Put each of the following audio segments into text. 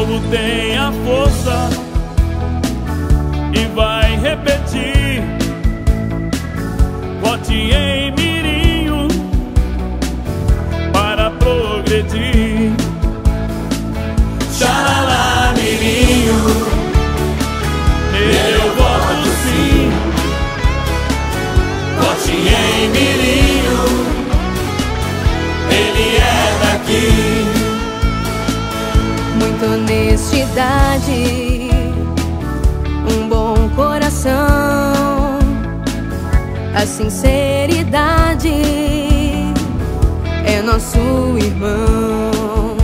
povo tem a força e vai repetir. Vote em Mirinho para progredir. Xalala Mirinho, nele eu voto sim. Vote em Mirinho, ele é daqui. Muita honestidade, um bom coração, a sinceridade é nosso irmão.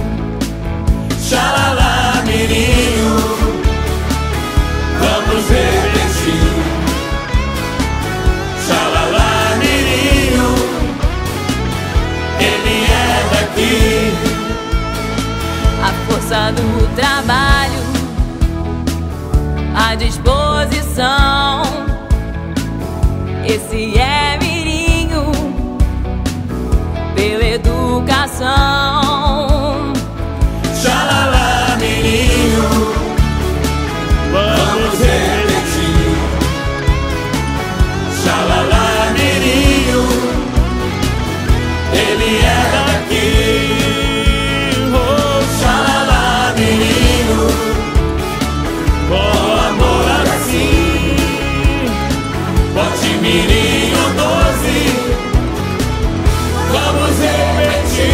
Xalala Mirinho, vamos repetir. Xalala Mirinho, ele é daqui. A força do trabalho, a disposição, esse é Mirinho pela educação. Xalala Mirinho, vamos repetir. Xalala Mirinho, ele é daqui. Com amor assim, vote Mirinho 12, vamos repetir.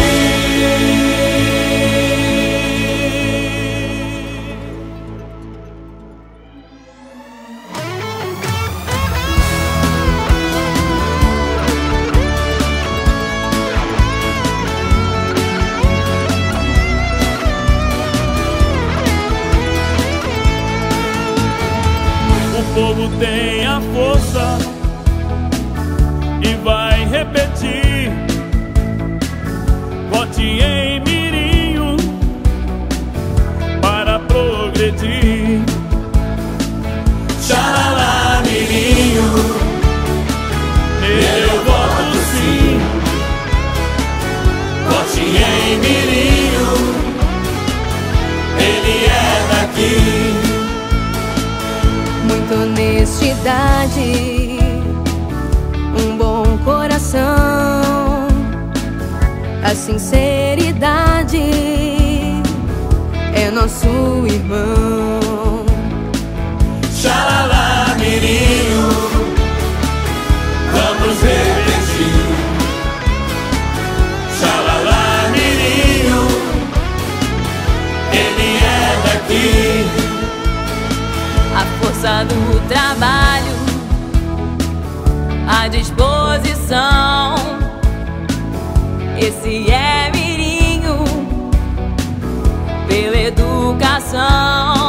O povo tem a força e vai repetir. Vote em Mirinho para progredir. Xalala Mirinho, nele eu voto sim. Vote em Mirinho, ele é daqui. Muita honestidade, um bom coração, a sinceridade é nosso irmão. Xalala Mirinho, vamos repetir. Xalala Mirinho, ele é daqui. A força do trabalho, a disposição, esse é Mirinho pela educação.